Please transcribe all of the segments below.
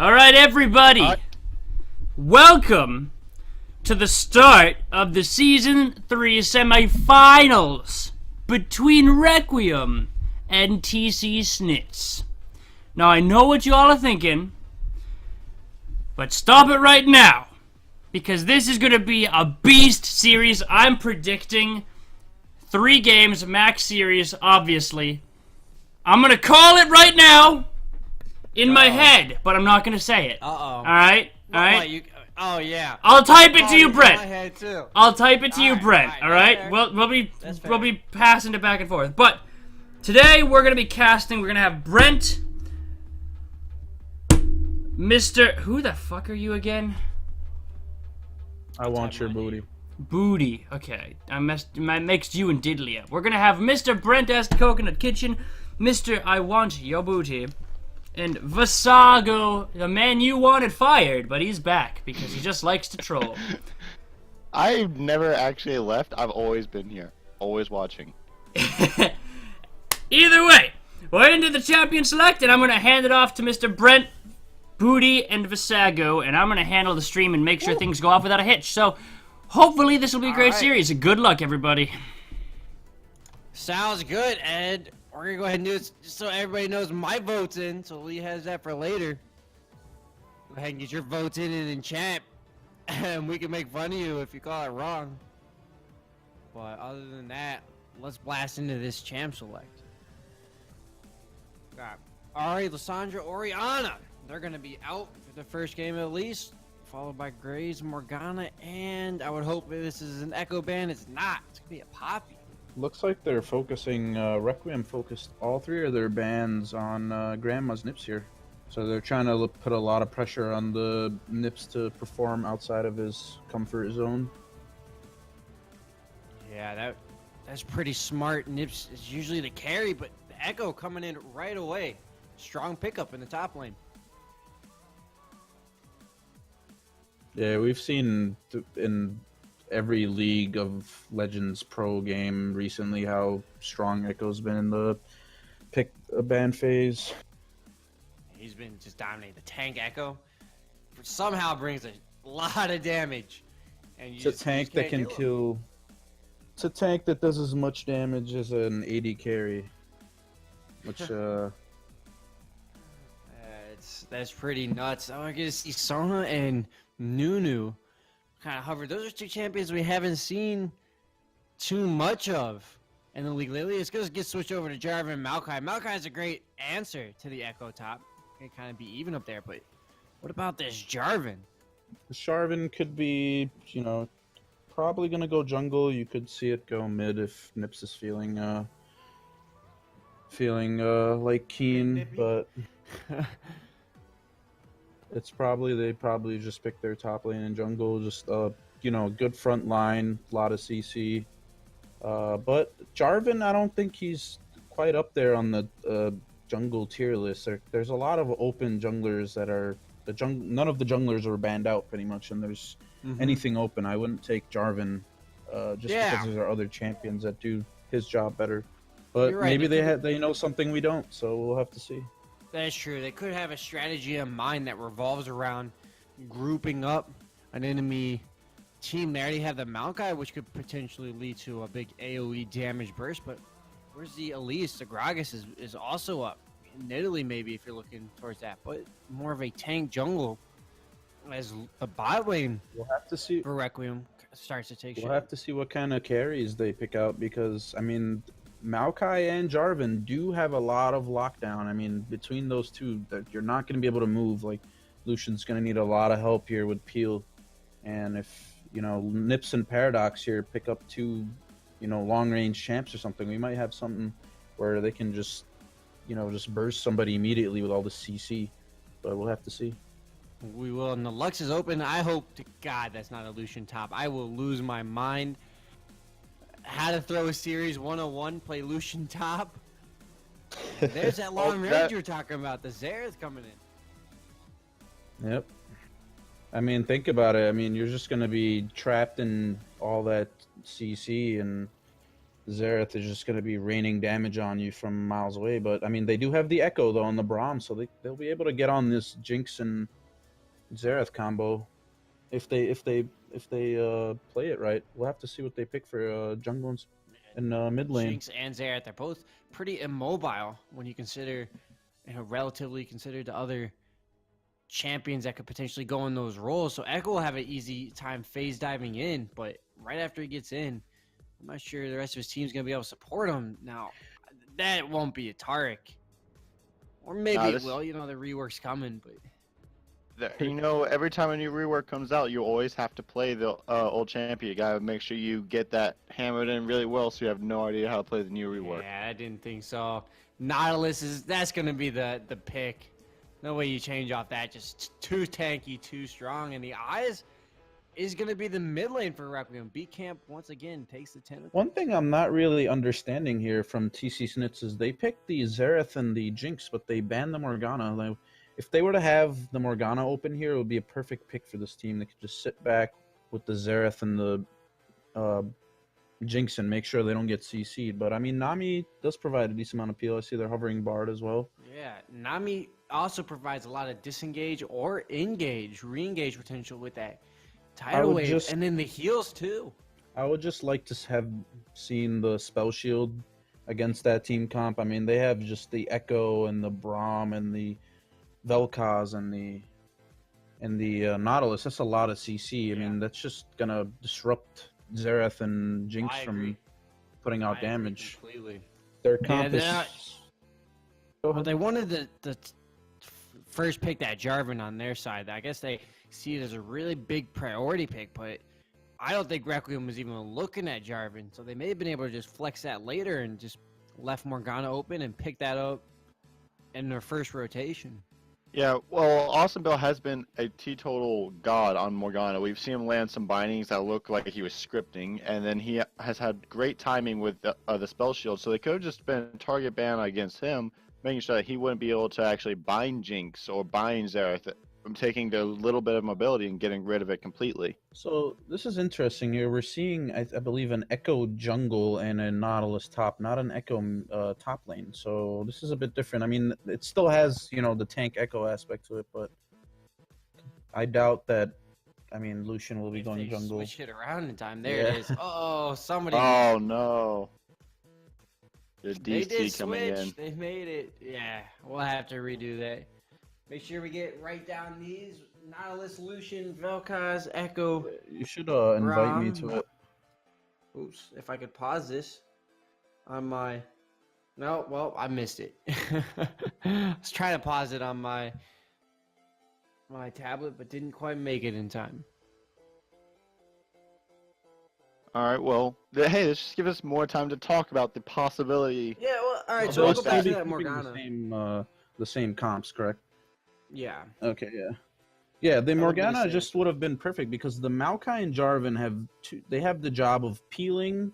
Alright, everybody. Welcome to the start of the Season 3 semifinals between Requiem and TCS Snits. Now, I know what you all are thinking, but stop it right now, because this is going to be a beast series. I'm predicting 3 games, max series, obviously. I'm going to call it right now in my head, but I'm not going to say it. Alright? Alright? Oh, yeah. I'll type it to you, Brent. My head too. I'll type it to you, Brent. All right. That's We'll be passing it back and forth. But today we're gonna be casting. We're gonna have Brent, Mr. Who the fuck are you again? I want your booty. Booty. Okay, I mixed you and Diddley up. We're gonna have Mr. Brent S. Coconut Kitchen, Mr. I Want Your Booty, and Vasago, the man you wanted fired, but he's back because he just likes to troll. I've never actually left. I've always been here. Always watching. Either way, we're into the champion select, and I'm going to hand it off to Mr. Brent, Booty, and Vasago, and I'm going to handle the stream and make sure things go off without a hitch. So, hopefully this will be a great series. Good luck, everybody. Sounds good, Ed. We're going to go ahead and do it just so everybody knows my vote's in, so Lee has that for later. Go ahead and get your votes in champ, and we can make fun of you if you call it wrong. But other than that, let's blast into this champ select. Got Ari, Lysandra, Oriana. They're going to be out for the first game at least, followed by Graves, Morgana, and I would hope this is an Echo ban. It's not. It's going to be a Poppy. Looks like they're focusing, Requiem focused all 3 of their bans on Grandma's Nips here. So they're trying to put a lot of pressure on the Nips to perform outside of his comfort zone. Yeah, that's pretty smart. Nips is usually the carry, but the Echo coming in right away. Strong pickup in the top lane. Yeah, we've seen in every League of Legends Pro game recently how strong Echo's been in the pick a ban phase. He's been just dominating. The tank Echo somehow brings a lot of damage. And It's a tank that can kill. It's a tank that does as much damage as an AD carry, which that's pretty nuts. Oh, I get to see Sona and Nunu kind of hover. Those are 2 champions we haven't seen too much of in the league lately. It's going to get switched over to Jarvan and Maokai. Maokai is a great answer to the Echo top. It can kind of be even up there, but what about this Jarvan? Jarvan could be, probably gonna go jungle. You could see it go mid if Nips is feeling like keen, but they probably just pick their top lane in jungle. Just good front line, a lot of CC. But Jarvan, I don't think he's quite up there on the jungle tier list. There's a lot of open junglers that are none of the junglers were banned out pretty much, and there's anything open. I wouldn't take Jarvan just because there are other champions that do his job better. But right, maybe they know something we don't, so we'll have to see. That's true. They could have a strategy in mind that revolves around grouping up an enemy team. They already have the Maokai, which could potentially lead to a big AoE damage burst, but where's the Elise? The Gragas is also up. Nidalee maybe if you're looking towards that, but more of a tank jungle as the bot lane We'll have to see. for Requiem starts to take shape. We'll have to see what kind of carries they pick out because, I mean, Maokai and Jarvan do have a lot of lockdown. I mean, between those two, that you're not going to be able to move. Like, Lucian's going to need a lot of help here with Peel. And if, Nips and Paradox here pick up 2, long-range champs or something, we might have something where they can just burst somebody immediately with all the CC. But we'll have to see. We will, and the Lux is open. I hope to God that's not a Lucian top. I will lose my mind. How to throw a series 101, play Lucian top. There's that long range you're talking about. The Zera's coming in. Yep. I mean, think about it. I mean, you're just going to be trapped in all that CC, and Xerath is just going to be raining damage on you from miles away. But I mean, they do have the Echo though on the Braum, so they'll be able to get on this Jinx and Xerath combo if they play it right. We'll have to see what they pick for jungle and mid lane. Jinx and Xerath, they're both pretty immobile when you consider, relatively considered to other champions that could potentially go in those roles. So Echo will have an easy time phase diving in, but right after he gets in, I'm not sure the rest of his team's gonna be able to support him. Now, that won't be a Taric, or maybe it will. You know, the rework's coming, but Every time a new rework comes out, you always have to play the old champion. You gotta make sure you get that hammered in really well, so you have no idea how to play the new rework. yeah, I didn't think so. Nautilus that's gonna be the pick. No way you change off that. Just too tanky, too strong, and the eyes is going to be the mid lane for Requiem. B Camp, once again, takes the 10. One thing I'm not really understanding here from TC Snits is they picked the Xerath and the Jinx, but they banned the Morgana. Like, if they were to have the Morgana open here, it would be a perfect pick for this team. They could just sit back with the Xerath and the Jinx and make sure they don't get CC'd. But, I mean, Nami does provide a decent amount of appeal. I see they're hovering Bard as well. Yeah, Nami also provides a lot of disengage or engage, re-engage potential with that tidal wave, and then the heals too. I would just like to have seen the spell shield against that team comp. I mean, they have just the Echo and the Braum and the Vel'Koz and the Nautilus. That's a lot of CC. I mean, that's just gonna disrupt Xerath and Jinx from putting out damage. Completely. Their comp is. Well, they wanted the first pick that Jarvan on their side. I guess they see it as a really big priority pick, but I don't think Requiem was even looking at Jarvan, so they may have been able to just flex that later and just left Morgana open and pick that up in their first rotation. Yeah, well, Awesome Bill has been a teetotal god on Morgana. We've seen him land some bindings that look like he was scripting, and then he has had great timing with the spell shield, so they could have just been target ban against him, making sure that he wouldn't be able to actually bind Jinx or bind Xerath, from taking the little bit of mobility and getting rid of it completely. So this is interesting here. We're seeing, I believe, an Echo jungle and a Nautilus top, not an Echo top lane. So this is a bit different. I mean, it still has, the tank Echo aspect to it, but I doubt that. I mean, Lucian will be going jungle. Switch it around in time. There it is. Oh, somebody. Oh no. The They DC did coming switch. in. They made it. Yeah, we'll have to redo that. Make sure we get right down these. Nautilus, Lucian, Vel'Koz, Echo. You should invite me to Braum. it. Oops, if I could pause this on my... No, well, I missed it. I was trying to pause it on my tablet, but didn't quite make it in time. All right, well, hey, let's just give us more time to talk about the possibility. Yeah, well, all right, So so we'll it's go back to gonna that be Morgana. the same comps, correct? Yeah. Okay, yeah. Yeah, the would be the Morgana same. just would have been perfect because the Maokai and Jarvan have the job of peeling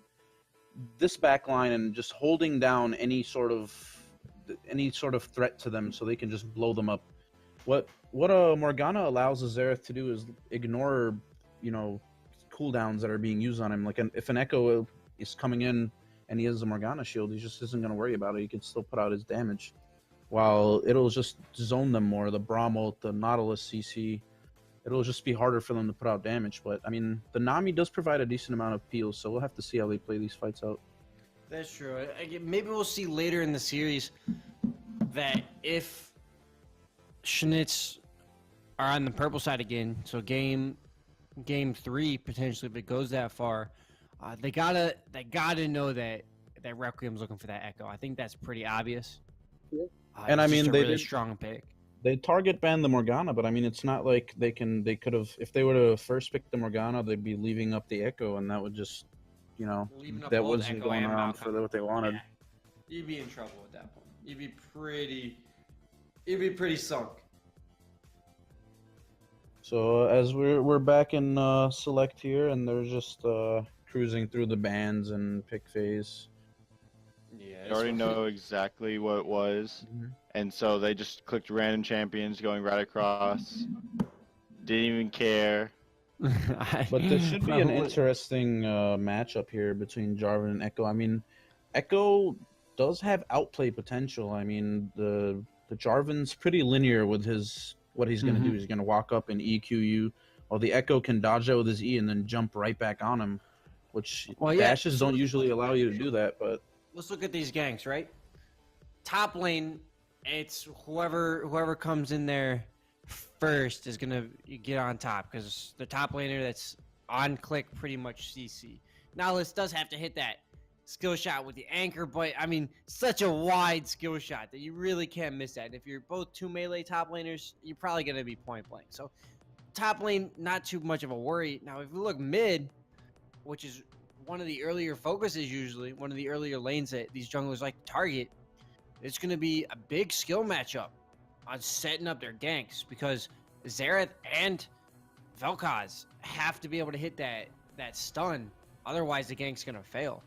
this backline and just holding down any sort of threat to them so they can just blow them up. What a Morgana allows a Xerath to do is ignore, cooldowns that are being used on him. Like if an Echo is coming in and he has a Morgana shield, he just isn't going to worry about it. He can still put out his damage. While it'll just zone them more, the Braum ult, the Nautilus CC, it'll just be harder for them to put out damage. But, I mean, the Nami does provide a decent amount of peel, so we'll have to see how they play these fights out. That's true. Maybe we'll see later in the series that if Snits are on the purple side again, so game 3 potentially, if it goes that far, they gotta know that Requiem's looking for that Echo. I think that's pretty obvious. Yeah. And I mean, they really strong pick. They target ban the Morgana, but I mean, it's not like they could have, if they were to first pick the Morgana, they'd be leaving up the Echo, and that would just, that wasn't going around for what they wanted. Yeah. You'd be in trouble at that point. You'd be pretty sunk. So as we're back in select here, and they're just cruising through the bans and pick phase. Yeah, They already know exactly what it was, and so they just clicked random champions going right across. Didn't even care. But there should be an interesting matchup here between Jarvan and Echo. I mean, Echo does have outplay potential. I mean, the Jarvan's pretty linear with his what he's gonna do. He's gonna walk up and EQ you, while the Echo can dodge out with his E and then jump right back on him, which Well, yeah, dashes don't usually allow you to do that. But let's look at these ganks, right? Top lane, it's whoever comes in there first is gonna get on top because the top laner that's on click pretty much CC. Nihilus does have to hit that skill shot with the anchor, but I mean such a wide skill shot that you really can't miss that. And if you're both two melee top laners, you're probably gonna be point blank. So top lane, not too much of a worry. Now if you look mid, which is one of the earlier focuses, usually one of the earlier lanes that these junglers like to target, it's going to be a big skill matchup on setting up their ganks because Xerath and Vel'Koz have to be able to hit that stun. Otherwise, the gank's going to fail.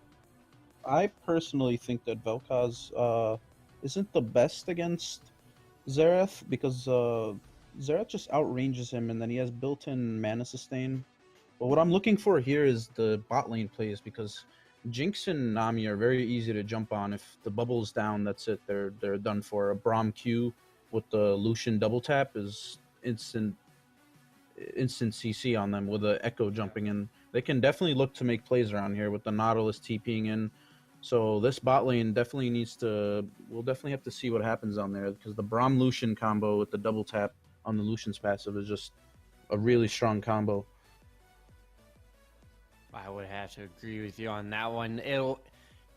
I personally think that Vel'Koz isn't the best against Xerath because Xerath just outranges him and then he has built-in mana sustain. But what I'm looking for here is the bot lane plays because Jinx and Nami are very easy to jump on. If the bubble's down, that's it. They're done for. A Braum Q with the Lucian double tap is instant CC on them with the Echo jumping in. They can definitely look to make plays around here with the Nautilus TPing in. So this bot lane definitely needs to. We'll definitely have to see what happens on there because the Braum Lucian combo with the double tap on the Lucian's passive is just a really strong combo. I would have to agree with you on that one.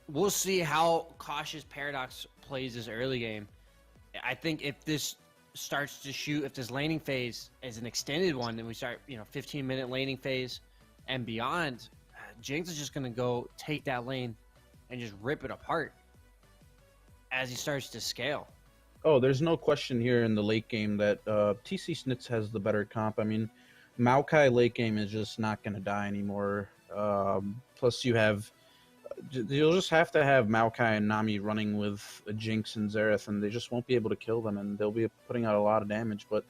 We'll see how cautious Paradox plays this early game. I think if this starts to shoot, if this laning phase is an extended one, and we start, 15-minute laning phase and beyond, Jinx is just going to go take that lane and just rip it apart as he starts to scale. Oh, there's no question here in the late game that TC Snits has the better comp. I mean, Maokai late game is just not going to die anymore. Plus, you'll just have to have Maokai and Nami running with a Jinx and Xerath, and they just won't be able to kill them, and they'll be putting out a lot of damage. But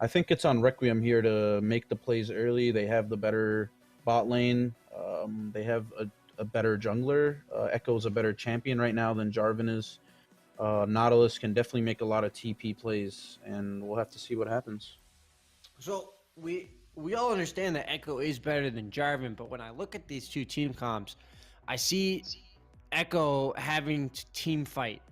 I think it's on Requiem here to make the plays early. They have the better bot lane. They have a better jungler. Echo's a better champion right now than Jarvan is. Nautilus can definitely make a lot of TP plays, and we'll have to see what happens. So we all understand that Echo is better than Jarvan, but when I look at these two team comps, I see Echo having to team fight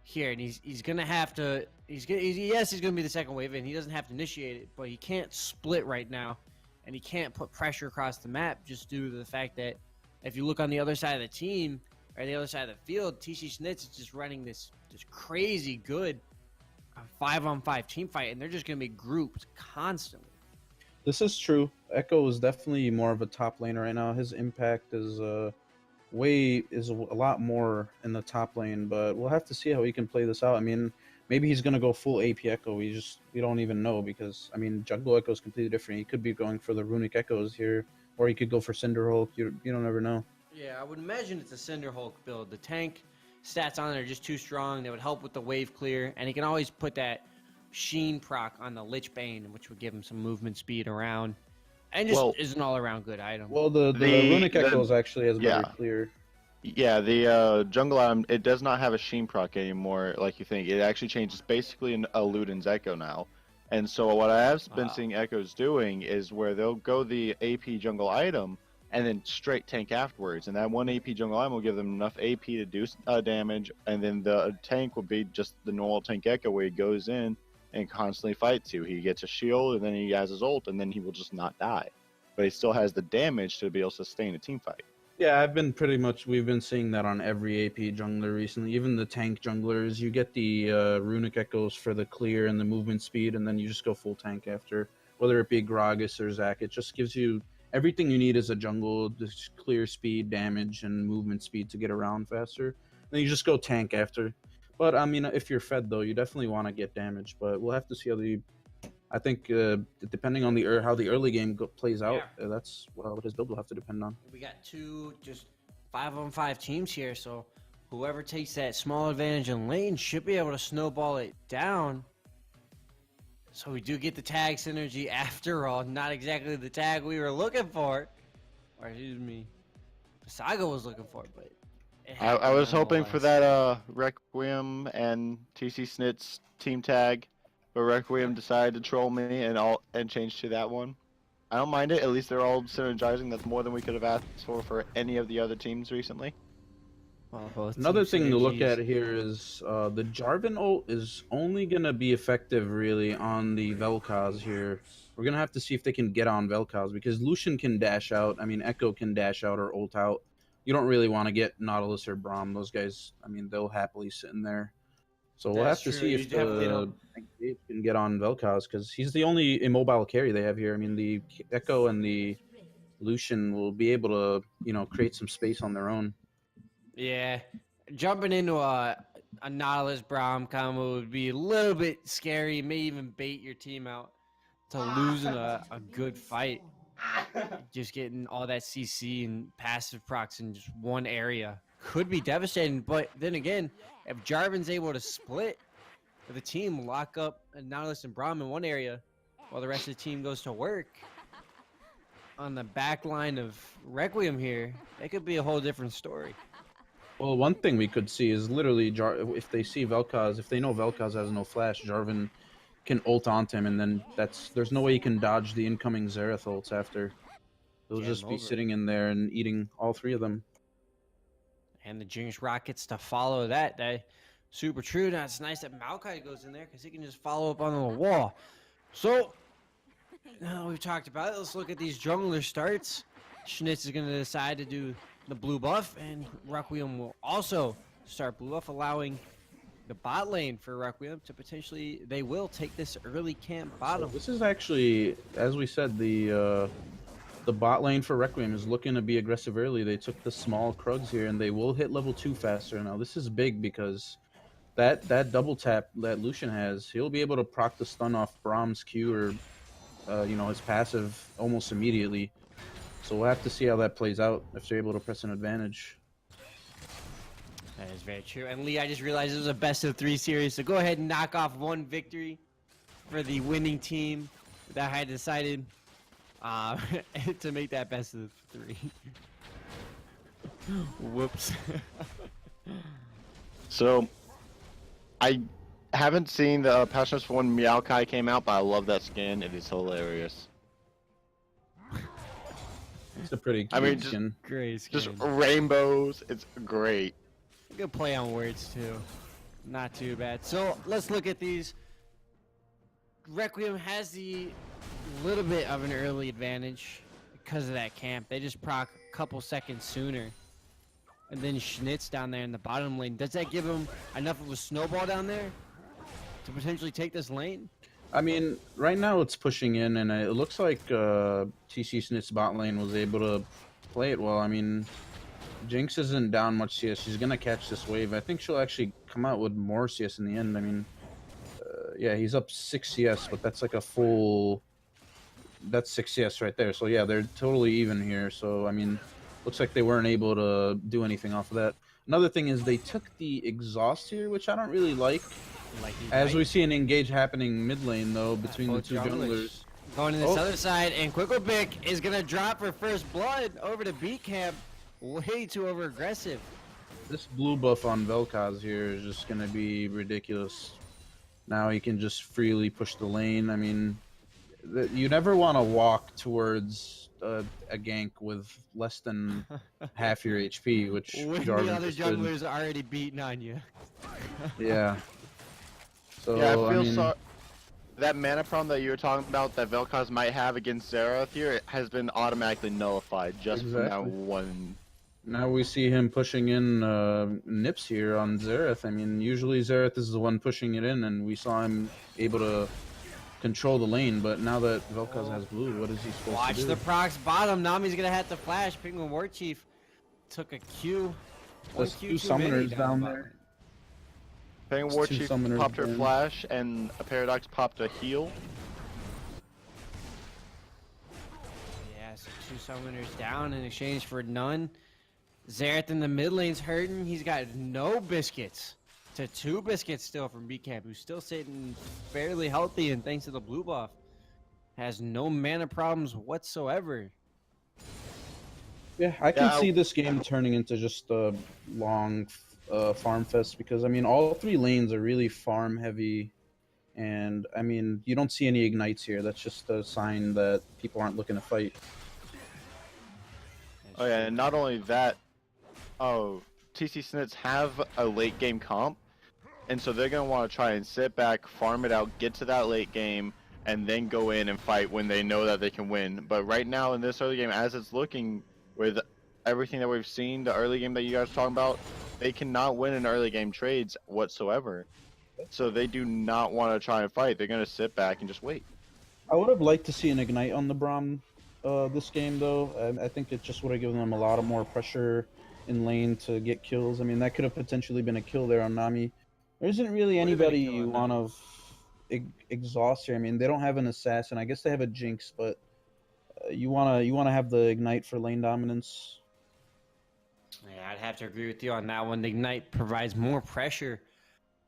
here, and he's gonna have to. He's gonna be the second wave, and he doesn't have to initiate it, but he can't split right now, and he can't put pressure across the map just due to the fact that if you look on the other side of the team or the other side of the field, TC Snits is just running this crazy good 5-on-5 team fight, and they're just gonna be grouped constantly. This is true. Echo is definitely more of a top laner right now. His impact is a lot more in the top lane, but we'll have to see how he can play this out. I mean, maybe he's gonna go full AP Echo. We don't even know because I mean, Jungle Echo is completely different. He could be going for the Runic Echoes here, or he could go for Cinderhulk. You don't ever know. Yeah, I would imagine it's a Cinderhulk build. The tank stats on it are just too strong. They would help with the wave clear, and he can always put that Sheen proc on the Lich Bane, which would give him some movement speed around, and just is an all-around good item. Well, the Runic Echoes actually has very clear. Yeah, the jungle item, it does not have a Sheen proc anymore like you think. It actually changes basically a Luden's Echo now. And so what I have been seeing Echoes doing is where they'll go the AP jungle item and then straight tank afterwards. And that one AP jungle item will give them enough AP to do damage, and then the tank will be just the normal tank Echo where he goes in and constantly fights you. He gets a shield, and then he has his ult, and then he will just not die. But he still has the damage to be able to sustain a team fight. Yeah, we've been seeing that on every AP jungler recently. Even the tank junglers, you get the Runic Echoes for the clear and the movement speed, and then you just go full tank after. Whether it be Gragas or Zac, it just gives you everything you need as a jungle, just clear speed, damage, and movement speed to get around faster. Then you just go tank after. But, I mean, if you're fed, though, you definitely want to get damage. But we'll have to see how I think, depending on how the early game plays out, that's what his build will have to depend on. We got two just 5-on-5 teams here, so whoever takes that small advantage in lane should be able to snowball it down. So we do get the tag synergy after all. Not exactly the tag we were looking for. Or excuse me, Saga was looking for, but it I happened was hoping for nonetheless. that Requiem and TC Snits team tag, but Requiem decided to troll me and change to that one. I don't mind it. At least they're all synergizing. That's more than we could have asked for any of the other teams recently. Well, both Another team thing to look synergies. at here is the Jarvan ult is only gonna be effective really on the Vel'Koz here. We're gonna have to see if they can get on Vel'Koz because Lucian can dash out. I mean, Echo can dash out or ult out. You don't really want to get Nautilus or Braum. Those guys, I mean, they'll happily sit in there. So we'll That's have to true. see You if definitely the don't. Engage can get on Vel'Koz because he's the only immobile carry they have here. I mean, the Echo and the Lucian will be able to, create some space on their own. Yeah, jumping into a Nautilus Braum combo would be a little bit scary. It may even bait your team out to losing a good fight. Just getting all that CC and passive procs in just one area could be devastating. But then again, if Jarvan's able to split the team, lock up Nautilus and Braum in one area, while the rest of the team goes to work on the back line of Requiem here, that could be a whole different story. Well, one thing we could see is literally if they see Vel'Koz, if they know Vel'Koz has no flash, Jarvan can ult onto him, and then there's no way he can dodge the incoming Xerath ults after. He'll Jam just be over. sitting in there and eating all three of them. And the Jinx Rockets to follow that. That super true. Now it's nice that Maokai goes in there because he can just follow up on the wall. So now we've talked about it. Let's look at these jungler starts. Snits is going to decide to do the blue buff, and Requiem will also start blue buff, allowing the bot lane for Requiem to potentially, they will take this early camp bottom. This is actually, as we said, the bot lane for Requiem is looking to be aggressive early. They took the small Krugs here, and they will hit level 2 faster. Now, this is big because that double tap that Lucian has, he'll be able to proc the stun off Braum's Q or, his passive almost immediately. So we'll have to see how that plays out if they're able to press an advantage. That is very true. And Lee, I just realized it was a best of 3 series, so go ahead and knock off one victory for the winning team that had decided to make that best of 3. Whoops. So, I haven't seen the patch notes for when Meowkai came out, but I love that skin. It is hilarious. It's a pretty I mean, cute skin. Great skin. Just rainbows. It's great. Good play on words, too. Not too bad. So, let's look at these. Requiem has the little bit of an early advantage because of that camp. They just proc a couple seconds sooner. And then Snits down there in the bottom lane. Does that give him enough of a snowball down there to potentially take this lane? I mean, right now it's pushing in, and it looks like TC Snit's bot lane was able to play it well. I mean, Jinx isn't down much CS. She's going to catch this wave. I think she'll actually come out with more CS in the end. I mean, yeah, he's up 6 CS, but that's like a full... That's 6 CS right there. So, yeah, they're totally even here. So, I mean, looks like they weren't able to do anything off of that. Another thing is they took the exhaust here, which I don't really like. As we see an engage happening mid lane, though, between the two junglers. Going to this other side, and Quicklepick is going to drop for first blood over to B camp. Way too over aggressive. This blue buff on Vel'Koz here is just going to be ridiculous. Now he can just freely push the lane. I mean, you never want to walk towards a gank with less than half your HP, which When Jarvan the other just did. junglers are already beating on you. Yeah. So, Yeah, I feel mean, that mana problem that you were talking about that Vel'Koz might have against Xerath here it has been automatically nullified just from that Exactly. one. now we see him pushing in Nips here on Xerath. I mean, usually Xerath is the one pushing it in, and we saw him able to control the lane, but now that Vel'Koz has blue, what is he supposed Watch to do? the procs bottom. Nami's going to have to flash. Penguin War Chief took a Q. There's Q two too many summoners down the there. bottom. Penguin War two Chief summoners popped her down. flash and a Paradox popped a heal. Yeah, so 2 summoners down in exchange for none. Xerath in the mid lane's hurting. He's got no biscuits to 2 biscuits still from B-Camp, who's still sitting fairly healthy, and thanks to the blue buff, has no mana problems whatsoever. Yeah, I can Yeah, see this game turning into just a long farm fest because I mean all 3 lanes are really farm heavy, and I mean you don't see any ignites here. That's just a sign that people aren't looking to fight. Oh yeah, and not only that, oh, TC Snits have a late game comp, and so they're gonna want to try and sit back, farm it out, get to that late game, and then go in and fight when they know that they can win. But right now in this early game, as it's looking with everything that we've seen, the early game that you guys are talking about, they cannot win in early game trades whatsoever. So they do not want to try and fight. They're gonna sit back and just wait. I would have liked to see an ignite on the Braum this game though. I think it just would have given them a lot of more pressure in lane to get kills. I mean that could have potentially been a kill there on Nami. There isn't really Would have been a anybody kill you on want Nami. to exhaust here. I mean they don't have an assassin. I guess they have a Jinx, but you wanna have the ignite for lane dominance. Yeah, I'd have to agree with you on that one. The Ignite provides more pressure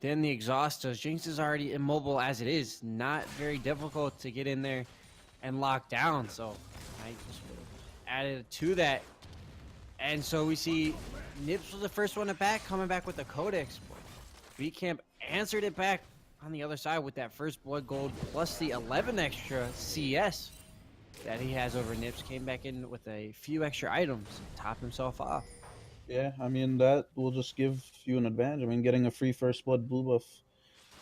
than the Exhaust does. Jinx is already immobile as it is. Not very difficult to get in there and lock down. So I just added to that. And so we see Nips was the first one to back, coming back with the Codex. B-Camp answered it back on the other side with that first blood gold plus the 11 extra CS that he has over Nips. Came back in with a few extra items and topped himself off. Yeah, I mean that will just give you an advantage. I mean, getting a free first blood blue buff,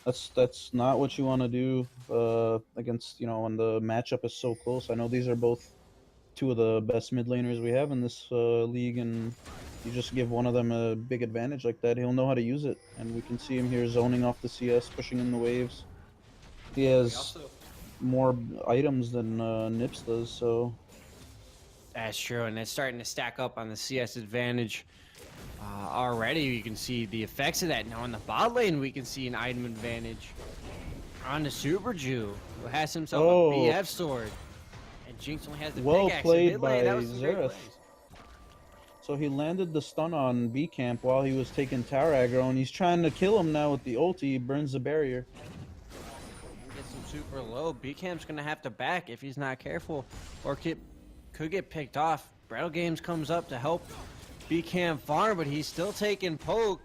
that's not what you want to do against when the matchup is so close. I know these are both 2 of the best mid laners we have in this league, and you just give one of them a big advantage like that, he'll know how to use it. And we can see him here zoning off the CS, pushing in the waves. He has more items than Nips does, so That's true, and it's starting to stack up on the CS advantage already. You can see the effects of that. Now in the bot lane, we can see an item advantage on the Super Jew, who has himself a BF sword, and Jinx only has the well pickaxe. played Mid by lane, that was some great Xerath. plays. So he landed the stun on B Camp while he was taking tower aggro, and he's trying to kill him now with the ulti. He burns the barrier. Gets him super low. B-Camp's gonna have to back if he's not careful, or could get picked off. Brattle Games comes up to help B-Camp farm, but he's still taking poke.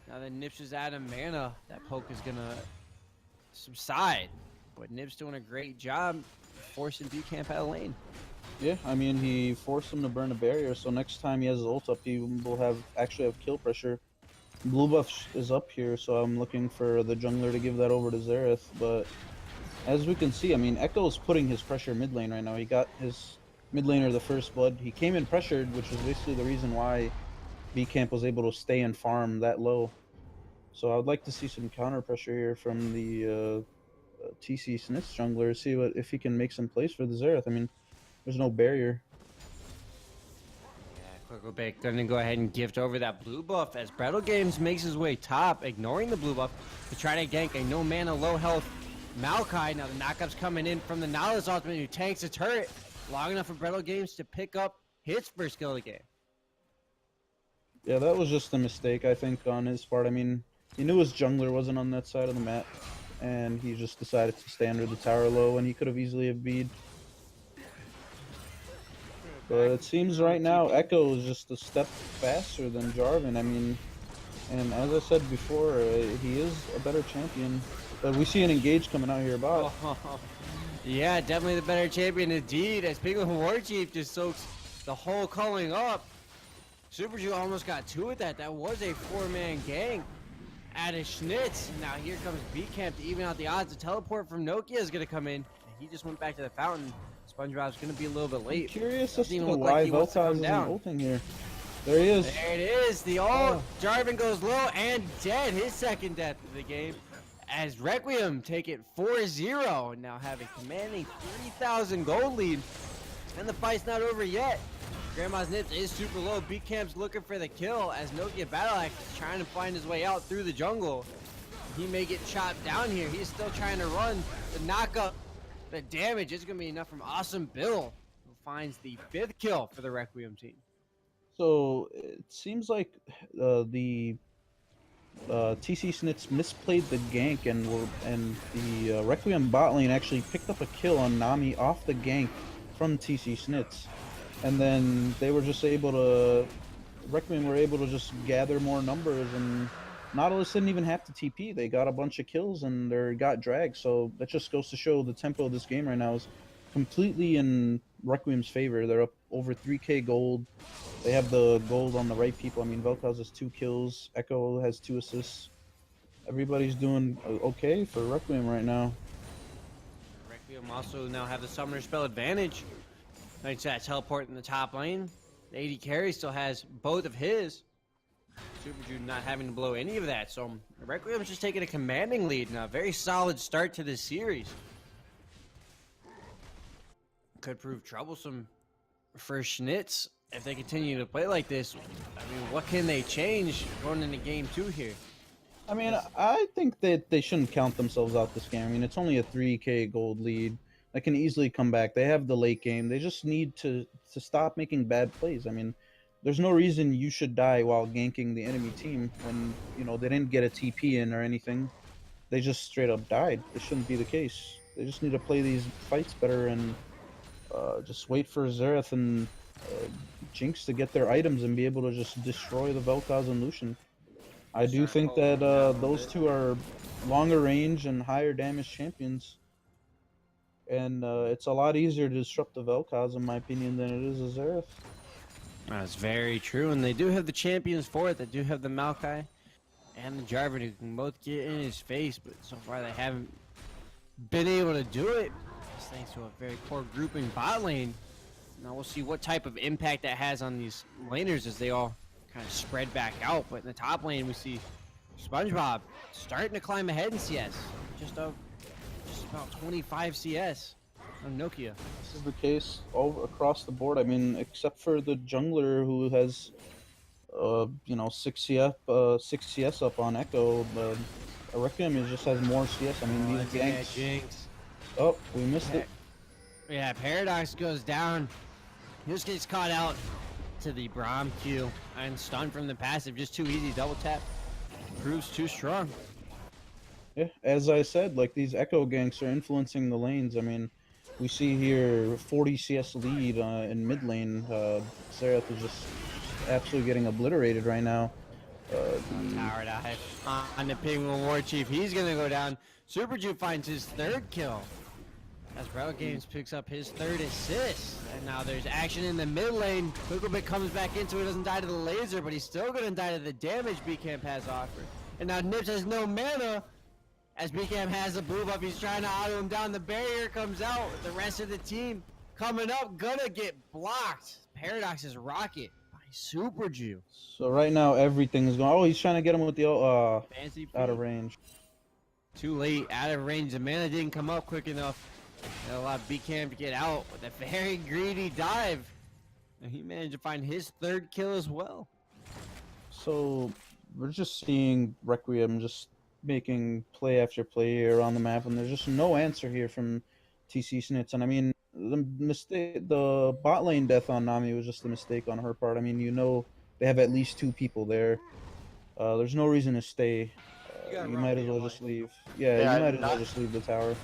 Now that Nips is out of mana, that poke is gonna subside. But Nips doing a great job forcing B-Camp out of lane. Yeah, I mean he forced him to burn a barrier, so next time he has his ult up, he will actually have kill pressure. Blue buff is up here, so I'm looking for the jungler to give that over to Xerath. But as we can see, I mean Echo's putting his pressure mid lane right now. He got his mid laner the first blood. He came in pressured, which was basically the reason why B Camp was able to stay and farm that low. So I would like to see some counter pressure here from the TC Snits jungler. See if he can make some plays for the Xerath. I mean, there's no barrier. Yeah, Quickleback gonna go ahead and gift over that blue buff as Brattle Games makes his way top, ignoring the blue buff to try to gank a no mana, low health Maokai. Now the knockup's coming in from the Nihilus ultimate, who tanks a turret long enough for Brattle Games to pick up his first kill of the game. Yeah, that was just a mistake, I think, on his part. I mean, he knew his jungler wasn't on that side of the map, and he just decided to stay under the tower low, and he could have easily have beat. But it seems right now Echo is just a step faster than Jarvan. I mean, and as I said before, he is a better champion. But we see an engage coming out here, Bob. Yeah, definitely the better champion indeed, as Penguin Warchief just soaks the whole culling up. Super Jew almost got 2 with that. That was a 4-man gang out of Snits. Now here comes B-Camp to even out the odds. The teleport from Nokia is going to come in. He just went back to the fountain. SpongeBob's going to be a little bit late. I'm curious as to Doesn't even look why like he wants to Vel'Koz come isn't down. ulting here. There he is. There it is, the ult. Jarvan goes low and dead. His second death of the game. As Requiem take it 4-0. Now have a commanding 3,000 gold lead. And the fight's not over yet. Grandma's Nips is super low. B-Camp's looking for the kill as Nokia Battle Axe is trying to find his way out through the jungle. He may get chopped down here. He's still trying to run. The knockup, the damage is going to be enough from Awesome Bill, who finds the 5th kill for the Requiem team. So it seems like the TC Snits misplayed the gank and the Requiem bot lane actually picked up a kill on Nami off the gank from TC Snits, and then they were just able to Requiem were able to just gather more numbers, and Nautilus didn't even have to TP. They got a bunch of kills and they got dragged. So that just goes to show the tempo of this game right now is completely in Requiem's favor. They're up over 3k gold. They have the gold on the right people. I mean, Vel'Koz has 2 kills. Echo has 2 assists. Everybody's doing okay for Requiem right now. Requiem also now have the summoner spell advantage. Thanks to that teleport in the top lane. The AD carry still has both of his. Super Jude not having to blow any of that. So Requiem's just taking a commanding lead now. Very solid start to this series. Could prove troublesome for Snits if they continue to play like this. I mean, what can they change going into game 2 here? I mean, I think that they shouldn't count themselves out this game. I mean, it's only a 3k gold lead. That can easily come back. They have the late game. They just need to stop making bad plays. I mean, there's no reason you should die while ganking the enemy team when, you know, they didn't get a TP in or anything. They just straight up died. It shouldn't be the case. They just need to play these fights better and just wait for Xerath and Jinx to get their items and be able to just destroy the Vel'Koz and Lucian. I do think that those two are longer range and higher damage champions. And it's a lot easier to disrupt the Vel'Koz, in my opinion, than it is a Xerath. That's very true, and they do have the champions for it. They do have the Maokai and the Jarvan who can both get in his face, but so far they haven't been able to do it. Just thanks to a very poor grouping bot lane. Now we'll see what type of impact that has on these laners as they all kind of spread back out. But in the top lane, we see SpongeBob starting to climb ahead in CS. Just about 25 CS on Nokia. This is the case all across the board. I mean, except for the jungler who has, you know, 6 CS up on Echo. Requiem just has more CS. I mean, these ganks. Jinx. Oh, we missed it. Yeah, Paradox goes down. He just gets caught out to the Braum Q and stunned from the passive. Just too easy. Double tap proves too strong. Yeah, as I said, like these Echo ganks are influencing the lanes. I mean, we see here 40 CS lead in mid lane. Xerath is just absolutely getting obliterated right now. Tower dive on the Penguin War Chief. He's gonna go down. Super Jude finds his 3rd kill as Bro Games picks up his 3rd assist. And now there's action in the mid lane. Kugelbit comes back into it, doesn't die to the laser, but he's still gonna die to the damage BCamp has offered. And now Nips has no mana. As BCamp has a blue buff, he's trying to auto him down. The barrier comes out. The rest of the team coming up, gonna get blocked. Paradox's rocket by Super Jew. So right now everything's going. Oh, he's trying to get him with the Fancy out of feet. range. Too late, out of range. The mana didn't come up quick enough. That allowed BCamp to get out with a very greedy dive. And he managed to find his 3rd kill as well. So we're just seeing Requiem just making play after play here on the map, and there's just no answer here from TC Snits. And I mean, the bot lane death on Nami was just a mistake on her part. I mean, you know, they have at least 2 people there. There's no reason to stay. You might as well just leave. Yeah, you might as well just leave the tower.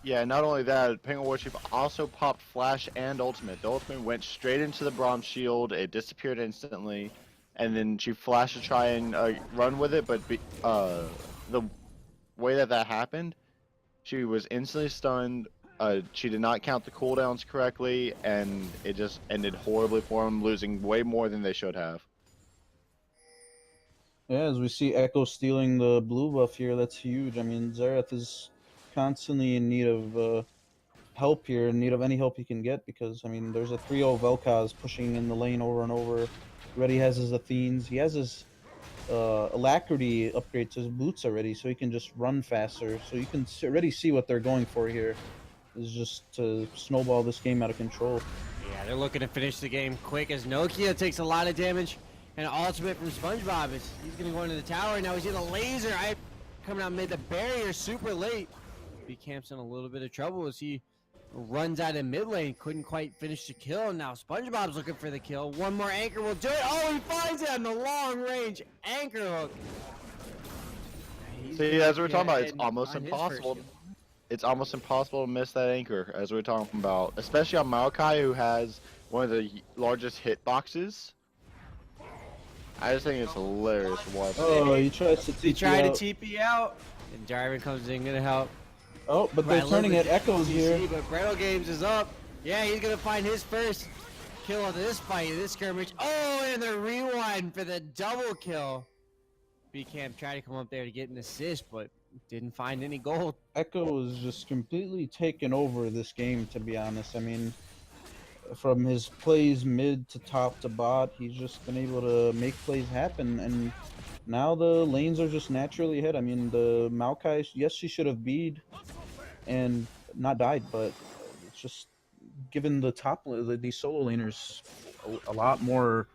Yeah, not only that, Penguin Warchief also popped Flash and Ultimate. The Ultimate went straight into the Braum shield, it disappeared instantly, and then she flashed to try and run with it, but the way that happened, she was instantly stunned, she did not count the cooldowns correctly, and it just ended horribly for them, losing way more than they should have. Yeah, as we see Echo stealing the blue buff here, that's huge. I mean, Xerath is constantly in need of help here, in need of any help he can get, because, I mean, there's a 3-0 Vel'Koz pushing in the lane over and over. Already has his Athenes. He has his Alacrity upgrade to his boots already, so he can just run faster. So you can already see what they're going for here, is just to snowball this game out of control. Yeah, they're looking to finish the game quick as Nokia takes a lot of damage. And ultimate from SpongeBob is he's gonna go into the tower. Now he's in a laser. Coming out mid the barrier super late. BCamp's in a little bit of trouble as he runs out of mid lane. Couldn't quite finish the kill. Now SpongeBob's looking for the kill. One more anchor will do it. Oh, he finds it on the long range anchor hook. See, gonna as we we're talking get about, it's in almost on his first impossible. kill. It's almost impossible to miss that anchor, as we we're talking about, especially on Maokai, who has one of the largest hitboxes. I just think it's hilarious to watch. Oh, he tries to He TP tried to out. TP out, and Jarvan comes in gonna help. Oh, but they're Right, turning Liv at Echoes TC, here. But Bretto Games is up. Yeah, he's gonna find his first kill of this fight, this skirmish. Oh, and the rewind for the double kill. B-Camp tried to come up there to get an assist, but didn't find any gold. Echo is just completely taken over this game, to be honest. I mean, from his plays mid to top to bot, he's just been able to make plays happen, and now the lanes are just naturally ahead. I mean, the Maokai, yes, she should have beat and not died, but it's just given the these solo laners a lot more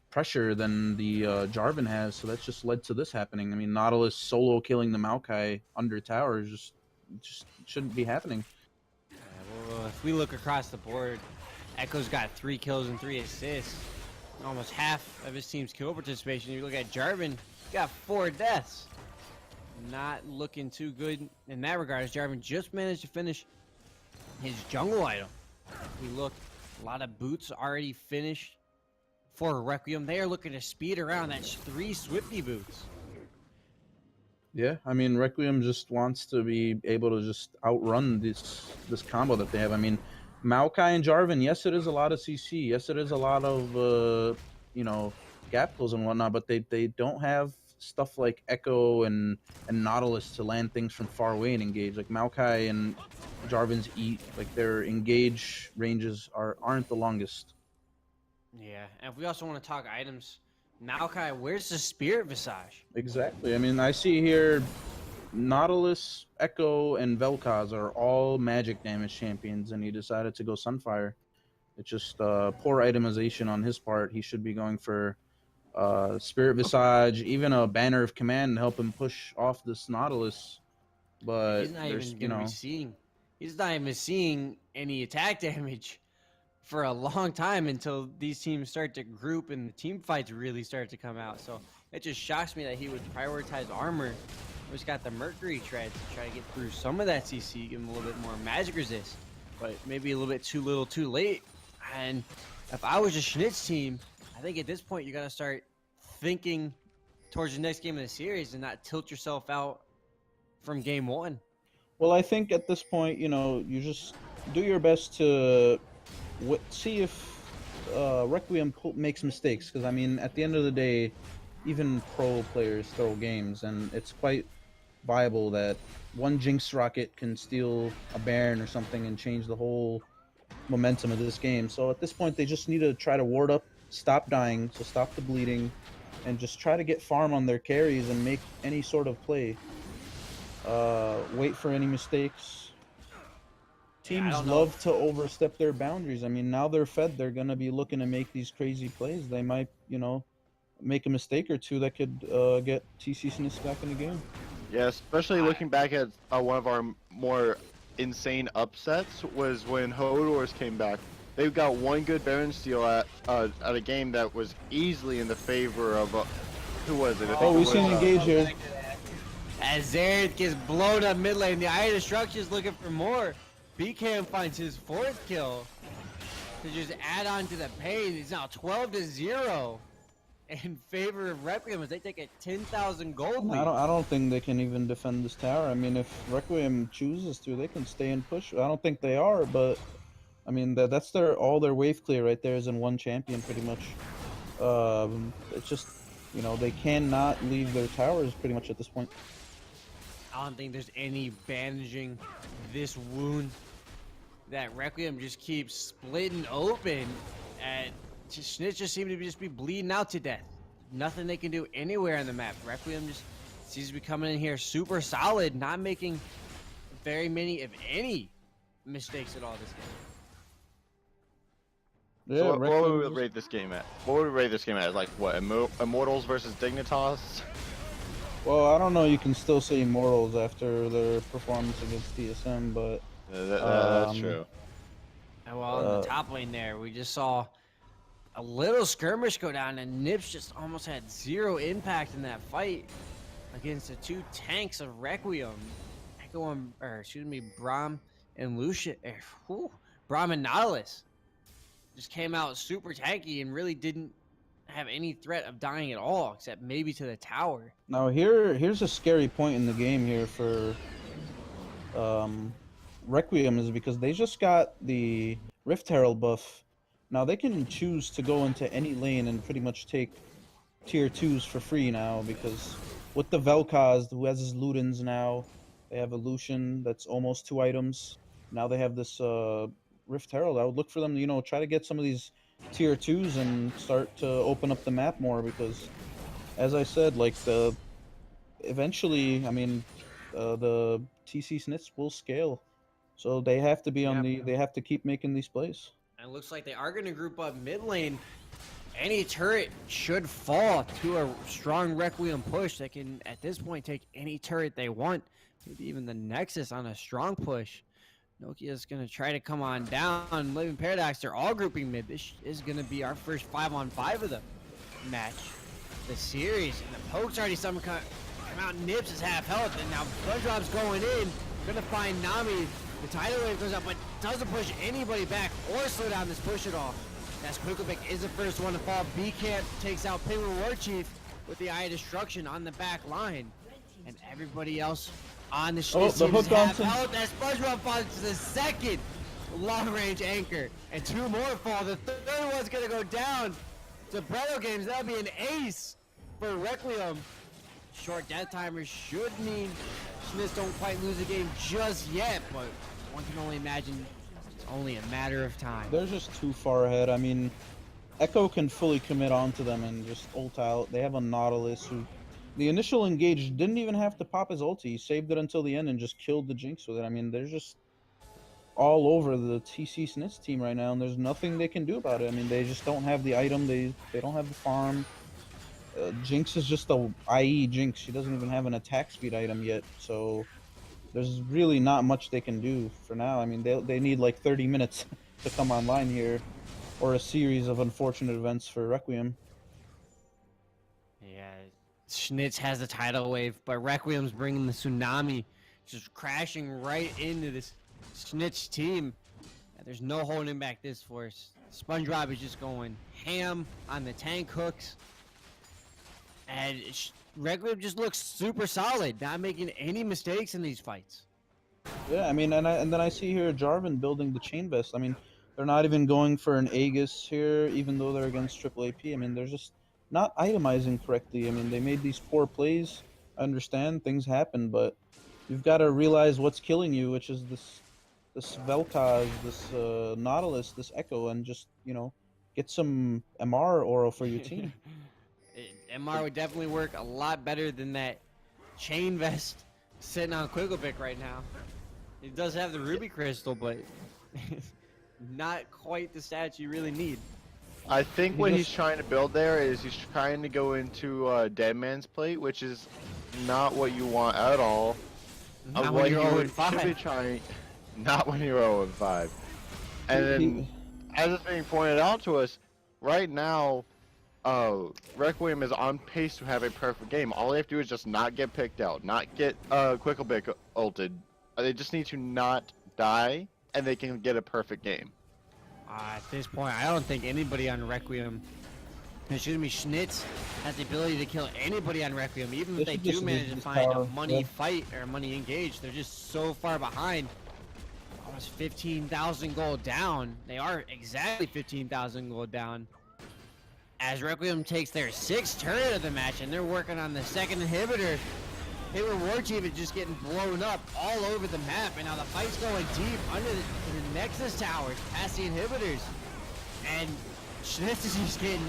pressure than the Jarvan has, so that's just led to this happening. I mean, Nautilus solo killing the Maokai under tower just shouldn't be happening. Yeah, well, if we look across the board, Echo's got 3 kills and 3 assists. Almost half of his team's kill participation. You look at Jarvan, he got 4 deaths. Not looking too good in that regard, as Jarvan just managed to finish his jungle item. If we look, a lot of boots already finished for Requiem. They are looking to speed around that 3 Swifty boots. Yeah, I mean, Requiem just wants to be able to just outrun this combo that they have. I mean, Maokai and Jarvan, yes, it is a lot of CC. Yes, it is a lot of you know, gap pulls and whatnot, but they don't have stuff like Echo and Nautilus to land things from far away and engage. Like Maokai and Jarvan's like their engage ranges aren't the longest. Yeah, and if we also want to talk items, Maokai, where's the Spirit Visage? Exactly. I mean, I see here Nautilus, Echo, and Vel'Koz are all magic damage champions, and he decided to go Sunfire. It's just poor itemization on his part. He should be going for Spirit Visage, even a Banner of Command to help him push off this Nautilus. But He's not even there's, gonna be seeing. He's not even seeing any attack damage for a long time until these teams start to group and the team fights really start to come out. So it just shocks me that he would prioritize armor. He's got the Mercury tread to try to get through some of that CC, give him a little bit more magic resist, but maybe a little bit too little, too late. And if I was a Snits team, I think at this point you got to start thinking towards the next game of the series and not tilt yourself out from game 1. Well, I think at this point, you know, you just do your best to see if Requiem makes mistakes. Because, I mean, at the end of the day, even pro players throw games, and it's quite viable that one Jinx Rocket can steal a Baron or something and change the whole momentum of this game. So at this point, they just need to try to ward up, stop dying, so stop the bleeding, and just try to get farm on their carries and make any sort of play. Wait for any mistakes. Teams love to overstep their boundaries. I mean, now they're fed. They're going to be looking to make these crazy plays. They might, you know, make a mistake or two that could get TC Snits back in the game. Yeah, especially looking back at one of our more insane upsets was when Hodors came back. They got one good Baron steal at a game that was easily in the favor of who was it? I think We've seen engage here. As Xerath gets blown up mid lane, the Eye of Destruction is looking for more. B-Cam finds his 4th kill to just add on to the pain. He's now 12-0 in favor of Requiem as they take a 10,000 gold lead. I don't think they can even defend this tower. I mean, if Requiem chooses to, they can stay and push. I don't think they are, but I mean that's all their wave clear right there is in one champion pretty much. It's just, you know, they cannot leave their towers pretty much at this point. I don't think there's any bandaging this wound that Requiem just keeps splitting open, and Snits just seem to be bleeding out to death. Nothing they can do anywhere on the map. Requiem just seems to be coming in here super solid, not making very many, if any, mistakes at all this game. Yeah, So what would we rate this game at? What would we rate this game at? Like what? Immortals versus Dignitas? Well, I don't know. You can still say Immortals after their performance against TSM, but That's true. And well, in the top lane there, we just saw a little skirmish go down, and Nips just almost had 0 impact in that fight. against the two tanks of Requiem. Braum and Lucian. Braum and Nautilus just came out super tanky and really didn't have any threat of dying at all, except maybe to the tower. Now here's a scary point in the game here for Requiem, is because they just got the Rift Herald buff. Now they can choose to go into any lane and pretty much take tier 2s for free now, because with the Vel'Koz, who has his Ludens now, they have a Lucian that's almost 2 items. Now they have this Rift Herald. I would look for them to, you know, try to get some of these tier 2s and start to open up the map more, because as I said, like, eventually, I mean, the TC Snits will scale. So they have to be on they have to keep making these plays. And it looks like they are going to group up mid lane. Any turret should fall to a strong Requiem push. They can, at this point, take any turret they want. Maybe even the Nexus on a strong push. Nokia's going to try to come on down. Living Paradox, they're all grouping mid. This is going to be our first 5-on-5 of the match. The series. And the Poke's already come out. Nips is half health. And now Bloodrop's going in. Going to find Nami. The tidal wave goes up, but doesn't push anybody back or slow down this push at all. That's Quicklebit is the first one to fall. B-Camp takes out Penguin War Chief with the Eye of Destruction on the back line. And everybody else on the Schnitz team is half health. That SpongeBob falls to the second long-range anchor. And 2 more fall. The third one's going to go down to Bredo Games. That'll be an ace for Requiem. Short death timers should mean Schnitz don't quite lose the game just yet, but one can only imagine it's only a matter of time. They're just too far ahead. I mean, Echo can fully commit onto them and just ult out. They have a Nautilus who, the initial engage, didn't even have to pop his ulti. He saved it until the end and just killed the Jinx with it. I mean, they're just all over the TC Snits team right now, and there's nothing they can do about it. I mean, they just don't have the item. They don't have the farm. Jinx is just a IE Jinx. She doesn't even have an attack speed item yet, so there's really not much they can do for now. I mean, they need like 30 minutes to come online here, or a series of unfortunate events for Requiem. Yeah, Schnitz has the tidal wave, but Requiem's bringing the tsunami, just crashing right into this Schnitz team. And there's no holding back this force. SpongeBob is just going ham on the tank hooks. And Requiem just looks super solid, not making any mistakes in these fights. Yeah, I mean, and then I see here Jarvan building the Chain Vest. I mean, they're not even going for an Aegis here, even though they're against triple AP. I mean, they're just not itemizing correctly. I mean, they made these poor plays. I understand things happen, but you've got to realize what's killing you, which is this Vel'Koz, this Nautilus, this Echo, and just, you know, get some MR aura for your team. MR would definitely work a lot better than that Chain Vest sitting on Quicklebit right now. It does have the Ruby Crystal, but not quite the stats you really need. I think what he's trying to build there is he's trying to go into Dead Man's Plate, which is not what you want at all. Not when you're 0-5. Not when you're 0-5. And then, as it's being pointed out to us, right now, Requiem is on pace to have a perfect game. All they have to do is just not get picked out, not get Quicklebit ulted. They just need to not die, and they can get a perfect game. At this point, I don't think anybody on Requiem, Schnitz, has the ability to kill anybody on Requiem. Even if they do manage to find a money fight or a money engage, they're just so far behind. Almost 15,000 gold down. They are exactly 15,000 gold down. As Requiem takes their 6th turret of the match, and they're working on the 2nd inhibitor. Penguin War Chief is just getting blown up all over the map, and now the fight's going deep under the Nexus towers, past the inhibitors. And Schnitz is just getting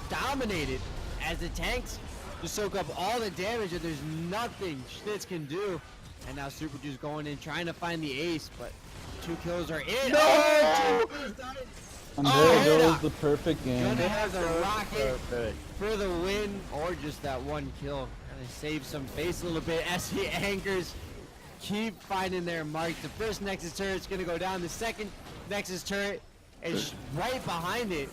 dominated as the tanks just soak up all the damage, and there's nothing Schnitz can do. And now Super Juice going in, trying to find the ace, but 2 kills are in. No! And there goes the perfect game. Gonna have the rocket for the win, or just that 1 kill. Gonna save some face a little bit as the anchors keep finding their mark. The first Nexus turret's gonna go down. The 2nd Nexus turret is right behind it.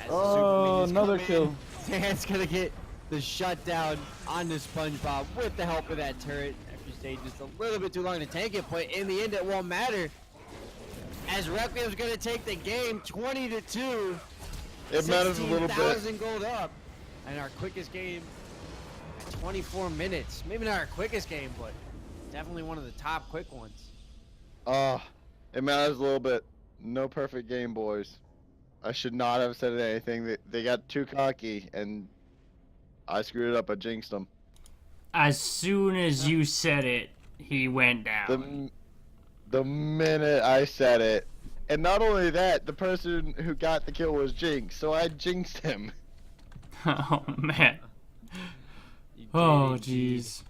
Oh, another kill. Dan's gonna get the shutdown on the SpongeBob with the help of that turret. After staying just a little bit too long to tank it, but in the end it won't matter. As Requiem's gonna take the game 20-2. It matters a little bit. 16,000 gold up. And our quickest game at 24 minutes. Maybe not our quickest game, but definitely one of the top quick ones. It matters a little bit. No perfect game, boys. I should not have said anything. They got too cocky, and I screwed it up. I jinxed them. As soon as you said it, he went down. The minute I said it. And not only that, the person who got the kill was Jinx, so I jinxed him. Oh, man. You Oh, did indeed. jeez.